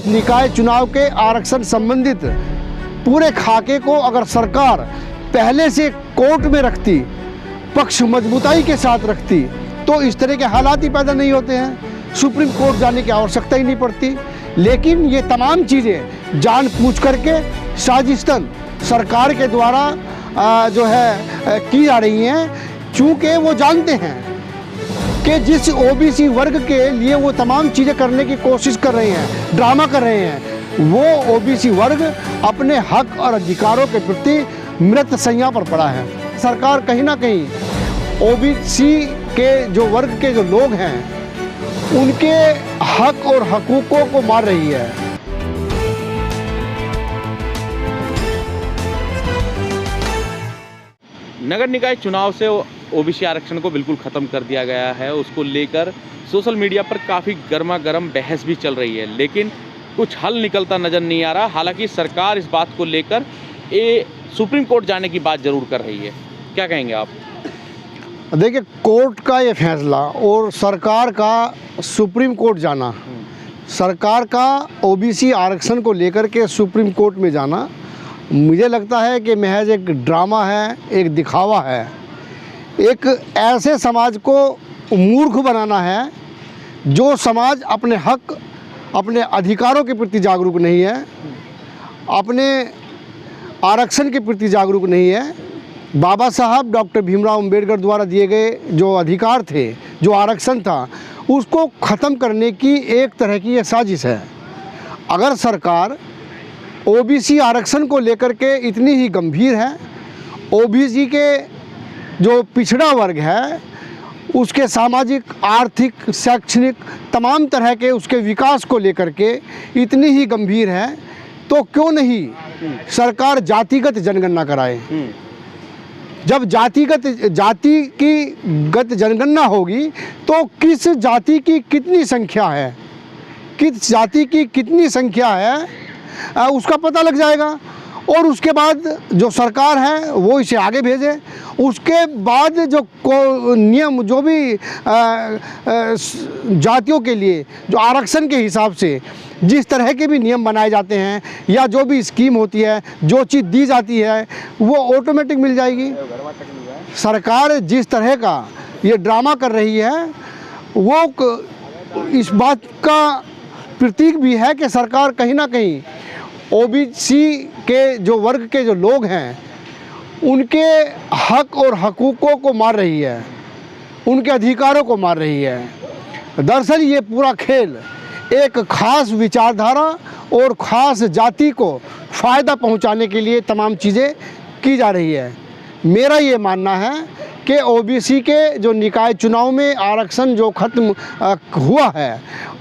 निकाय चुनाव के आरक्षण संबंधित पूरे खाके को अगर सरकार पहले से कोर्ट में रखती, पक्ष मजबूताई के साथ रखती, तो इस तरह के हालात ही पैदा नहीं होते हैं, सुप्रीम कोर्ट जाने की आवश्यकता ही नहीं पड़ती। लेकिन ये तमाम चीज़ें जानबूझ करके साजिशतन सरकार के द्वारा जो है की जा रही हैं, चूँकि वो जानते हैं कि जिस ओबीसी वर्ग के लिए वो तमाम चीज़ें करने की कोशिश कर रहे हैं, ड्रामा कर रहे हैं, वो ओबीसी वर्ग अपने हक और अधिकारों के प्रति मृत शैया पर पड़ा है। सरकार कहीं ना कहीं ओबीसी के जो वर्ग के जो लोग हैं उनके हक और हकूक़ों को मार रही है। नगर निकाय चुनाव से ओबीसी आरक्षण को बिल्कुल ख़त्म कर दिया गया है। उसको लेकर सोशल मीडिया पर काफ़ी गर्मा गर्म बहस भी चल रही है, लेकिन कुछ हल निकलता नज़र नहीं आ रहा। हालांकि सरकार इस बात को लेकर सुप्रीम कोर्ट जाने की बात ज़रूर कर रही है। क्या कहेंगे आप? देखिए, कोर्ट का ये फैसला और सरकार का सुप्रीम कोर्ट जाना, सरकार का ओबीसी आरक्षण को लेकर के सुप्रीम कोर्ट में जाना, मुझे लगता है कि महज एक ड्रामा है, एक दिखावा है, एक ऐसे समाज को मूर्ख बनाना है जो समाज अपने हक, अपने अधिकारों के प्रति जागरूक नहीं है, अपने आरक्षण के प्रति जागरूक नहीं है। बाबा साहब डॉक्टर भीमराव अंबेडकर द्वारा दिए गए जो अधिकार थे, जो आरक्षण था, उसको ख़त्म करने की एक तरह की ये साजिश है। अगर सरकार ओबीसी आरक्षण को लेकर के इतनी ही गंभीर है, ओबीसी के जो पिछड़ा वर्ग है उसके सामाजिक, आर्थिक, शैक्षणिक तमाम तरह के उसके विकास को लेकर के इतनी ही गंभीर है, तो क्यों नहीं सरकार जातिगत जनगणना कराए। जब जाति की गत जनगणना होगी तो किस जाति की कितनी संख्या है, किस जाति की कितनी संख्या है उसका पता लग जाएगा, और उसके बाद जो सरकार है वो इसे आगे भेजे। उसके बाद जो नियम, जो भी जातियों के लिए जो आरक्षण के हिसाब से जिस तरह के भी नियम बनाए जाते हैं या जो भी स्कीम होती है, जो चीज़ दी जाती है, वो ऑटोमेटिक मिल जाएगी। सरकार जिस तरह का ये ड्रामा कर रही है वो इस बात का प्रतीक भी है कि सरकार कहीं ना कहीं ओबीसी के जो वर्ग के जो लोग हैं उनके हक और हकूक़ों को मार रही है, उनके अधिकारों को मार रही है। दरअसल ये पूरा खेल एक ख़ास विचारधारा और ख़ास जाति को फ़ायदा पहुंचाने के लिए तमाम चीज़ें की जा रही है। मेरा ये मानना है कि ओबीसी के जो निकाय चुनाव में आरक्षण जो ख़त्म हुआ है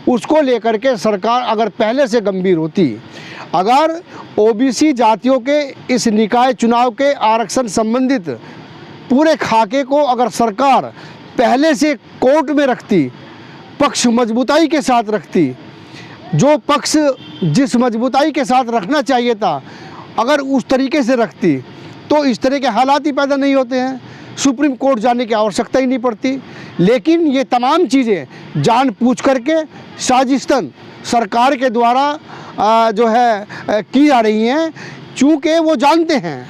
उसको लेकर के सरकार अगर पहले से गंभीर होती, अगर ओबीसी जातियों के इस निकाय चुनाव के आरक्षण संबंधित पूरे खाके को अगर सरकार पहले से कोर्ट में रखती, पक्ष मजबूताई के साथ रखती, जो पक्ष जिस मजबूताई के साथ रखना चाहिए था अगर उस तरीके से रखती, तो इस तरह के हालात ही पैदा नहीं होते हैं, सुप्रीम कोर्ट जाने की आवश्यकता ही नहीं पड़ती। लेकिन ये तमाम चीज़ें जानबूझ करके साजिशतन सरकार के द्वारा जो है की जा रही हैं, चूँकि वो जानते हैं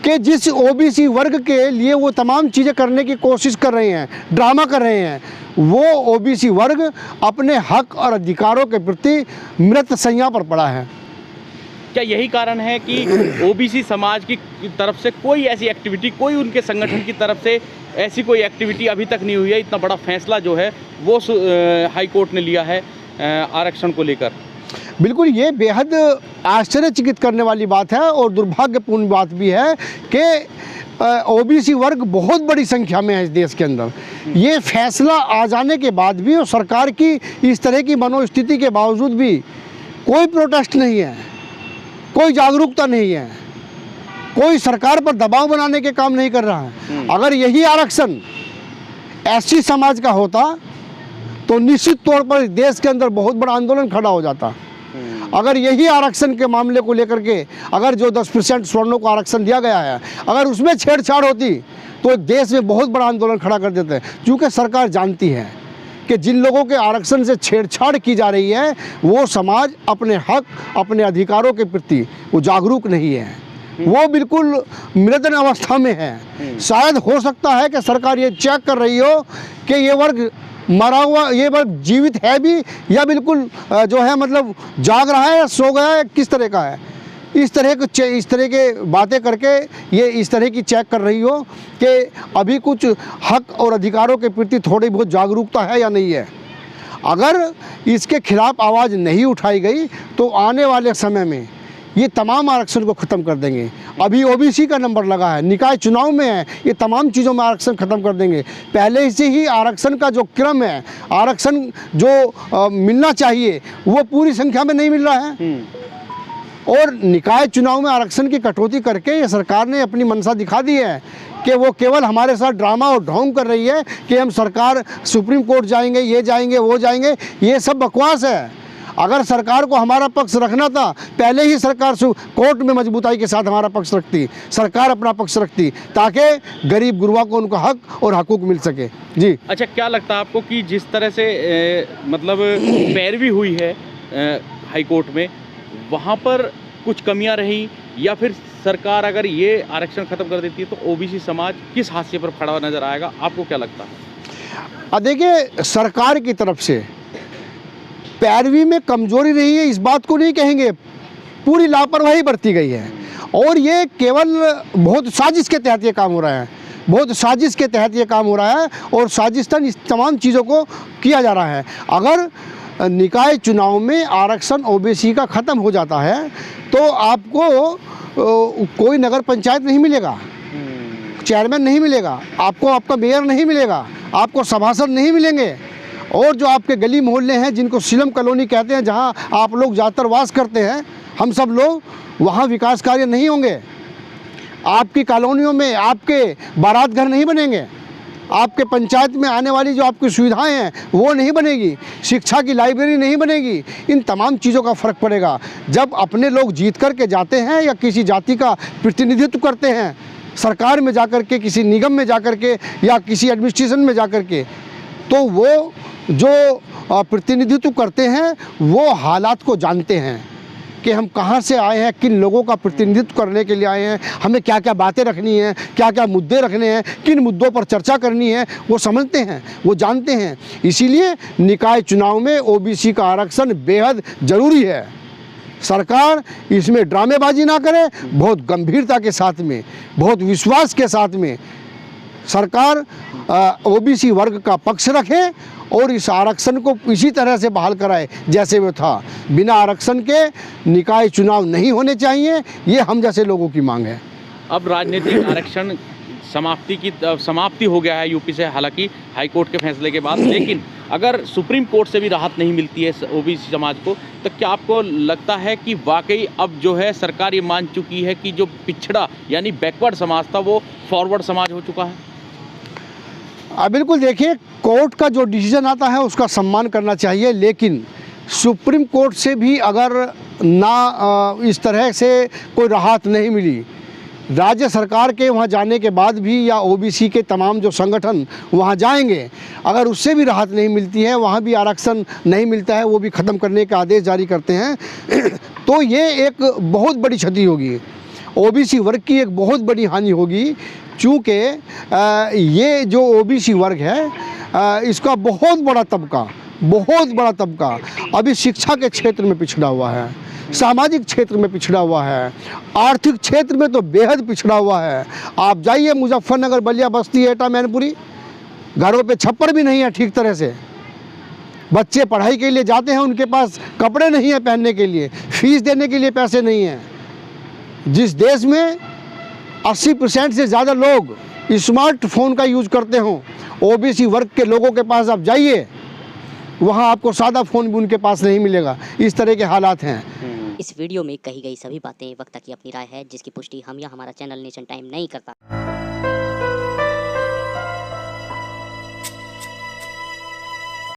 कि जिस ओबीसी वर्ग के लिए वो तमाम चीज़ें करने की कोशिश कर रहे हैं, ड्रामा कर रहे हैं, वो ओबीसी वर्ग अपने हक और अधिकारों के प्रति मृत शैया पर पड़ा है। क्या यही कारण है कि ओबीसी समाज की तरफ से कोई ऐसी एक्टिविटी, कोई उनके संगठन की तरफ से ऐसी कोई एक्टिविटी अभी तक नहीं हुई है? इतना बड़ा फैसला जो है वो हाई कोर्ट ने लिया है आरक्षण को लेकर। बिल्कुल, ये बेहद आश्चर्यचकित करने वाली बात है और दुर्भाग्यपूर्ण बात भी है कि ओबीसी वर्ग बहुत बड़ी संख्या में है इस देश के अंदर। ये फैसला आ जाने के बाद भी और सरकार की इस तरह की मनोस्थिति के बावजूद भी कोई प्रोटेस्ट नहीं है, कोई जागरूकता नहीं है, कोई सरकार पर दबाव बनाने के काम नहीं कर रहा है। अगर यही आरक्षण एससी समाज का होता तो निश्चित तौर पर देश के अंदर बहुत बड़ा आंदोलन खड़ा हो जाता। अगर यही आरक्षण के मामले को लेकर के अगर जो 10% सवर्णों को आरक्षण दिया गया है, अगर उसमें छेड़छाड़ होती तो देश में बहुत बड़ा आंदोलन खड़ा कर देते हैं। क्योंकि सरकार जानती है कि जिन लोगों के आरक्षण से छेड़छाड़ की जा रही है वो समाज अपने हक, अपने अधिकारों के प्रति वो जागरूक नहीं है, वो बिल्कुल मृदन अवस्था में है। शायद हो सकता है कि सरकार ये चेक कर रही हो कि ये वर्ग मरा हुआ, ये वर्ग जीवित है भी या बिल्कुल जो है मतलब जाग रहा है या सो गया है, किस तरह का है। इस तरह के बातें करके ये इस तरह की चेक कर रही हो कि अभी कुछ हक और अधिकारों के प्रति थोड़ी बहुत जागरूकता है या नहीं है। अगर इसके खिलाफ आवाज़ नहीं उठाई गई तो आने वाले समय में ये तमाम आरक्षण को ख़त्म कर देंगे। अभी ओबीसी का नंबर लगा है, निकाय चुनाव में है, ये तमाम चीज़ों में आरक्षण ख़त्म कर देंगे। पहले से ही आरक्षण का जो क्रम है, आरक्षण जो मिलना चाहिए वो पूरी संख्या में नहीं मिल रहा है और निकाय चुनाव में आरक्षण की कटौती करके ये सरकार ने अपनी मंशा दिखा दी है कि वो केवल हमारे साथ ड्रामा और ढोंग कर रही है कि हम सरकार सुप्रीम कोर्ट जाएंगे, ये जाएंगे, वो जाएंगे। ये सब बकवास है। अगर सरकार को हमारा पक्ष रखना था पहले ही सरकार कोर्ट में मजबूताई के साथ हमारा पक्ष रखती, सरकार अपना पक्ष रखती ताकि गरीब गुरबा को उनका हक और हकूक मिल सके। जी अच्छा, क्या लगता है आपको कि जिस तरह से मतलब पैरवी हुई है हाई कोर्ट में, वहाँ पर कुछ कमियां रही या फिर सरकार अगर ये आरक्षण ख़त्म कर देती है तो ओबीसी समाज किस हाशिए पर खड़ा नज़र आएगा, आपको क्या लगता है? देखिए, सरकार की तरफ से पैरवी में कमजोरी रही है इस बात को नहीं कहेंगे, पूरी लापरवाही बरती गई है और ये केवल बहुत साजिश के तहत ये काम हो रहा है, बहुत साजिश के तहत ये काम हो रहा है और साजिशतन इस तमाम चीज़ों को किया जा रहा है। अगर निकाय चुनाव में आरक्षण ओबीसी का ख़त्म हो जाता है तो आपको कोई नगर पंचायत नहीं मिलेगा, चेयरमैन नहीं मिलेगा, आपको आपका मेयर नहीं मिलेगा, आपको सभासद नहीं मिलेंगे और जो आपके गली मोहल्ले हैं जिनको सिलम कॉलोनी कहते हैं, जहां आप लोग ज़्यादातर वास करते हैं, हम सब लोग, वहां विकास कार्य नहीं होंगे। आपकी कॉलोनियों में आपके बारात घर नहीं बनेंगे, आपके पंचायत में आने वाली जो आपकी सुविधाएं हैं वो नहीं बनेगी, शिक्षा की लाइब्रेरी नहीं बनेगी। इन तमाम चीज़ों का फ़र्क पड़ेगा जब अपने लोग जीत कर के जाते हैं या किसी जाति का प्रतिनिधित्व करते हैं सरकार में जाकर के, किसी निगम में जाकर के या किसी एडमिनिस्ट्रेशन में जाकर के, तो वो जो प्रतिनिधित्व करते हैं वो हालात को जानते हैं कि हम कहाँ से आए हैं, किन लोगों का प्रतिनिधित्व करने के लिए आए हैं, हमें क्या क्या बातें रखनी हैं, क्या क्या मुद्दे रखने हैं, किन मुद्दों पर चर्चा करनी है, वो समझते हैं, वो जानते हैं। इसीलिए निकाय चुनाव में ओबीसी का आरक्षण बेहद ज़रूरी है। सरकार इसमें ड्रामेबाजी ना करे, बहुत गंभीरता के साथ में, बहुत विश्वास के साथ में सरकार ओबीसी वर्ग का पक्ष रखे और इस आरक्षण को इसी तरह से बहाल कराए जैसे वो था। बिना आरक्षण के निकाय चुनाव नहीं होने चाहिए, ये हम जैसे लोगों की मांग है। अब राजनीतिक आरक्षण समाप्ति हो गया है यूपी से, हालांकि हाई कोर्ट के फैसले के बाद, लेकिन अगर सुप्रीम कोर्ट से भी राहत नहीं मिलती है ओबीसी समाज को, तो क्या आपको लगता है कि वाकई अब जो है सरकार ये मान चुकी है कि जो पिछड़ा यानी बैकवर्ड समाज था वो फॉरवर्ड समाज हो चुका है? बिल्कुल, देखिए, कोर्ट का जो डिसीजन आता है उसका सम्मान करना चाहिए, लेकिन सुप्रीम कोर्ट से भी अगर ना इस तरह से कोई राहत नहीं मिली, राज्य सरकार के वहाँ जाने के बाद भी या ओबीसी के तमाम जो संगठन वहाँ जाएंगे, अगर उससे भी राहत नहीं मिलती है, वहाँ भी आरक्षण नहीं मिलता है, वो भी ख़त्म करने का आदेश जारी करते हैं तो ये एक बहुत बड़ी क्षति होगी, ओबीसी वर्ग की एक बहुत बड़ी हानि होगी। चूँकि ये जो ओबीसी वर्ग है इसका बहुत बड़ा तबका अभी शिक्षा के क्षेत्र में पिछड़ा हुआ है, सामाजिक क्षेत्र में पिछड़ा हुआ है, आर्थिक क्षेत्र में तो बेहद पिछड़ा हुआ है। आप जाइए मुजफ्फरनगर, बलिया, बस्ती, एटा, मैनपुरी, घरों पे छप्पर भी नहीं है ठीक तरह से, बच्चे पढ़ाई के लिए जाते हैं, उनके पास कपड़े नहीं है पहनने के लिए, फीस देने के लिए पैसे नहीं हैं। जिस देश में 80% से ज़्यादा लोग स्मार्टफोन का यूज़ करते हों, ओबीसी वर्ग के लोगों के पास आप जाइए, वहाँ आपको सादा फ़ोन भी उनके पास नहीं मिलेगा। इस तरह के हालात हैं। इस वीडियो में कही गई सभी बातें वक्ता की अपनी राय है, जिसकी पुष्टि हम या हमारा चैनल नेशन टाइम नहीं करता।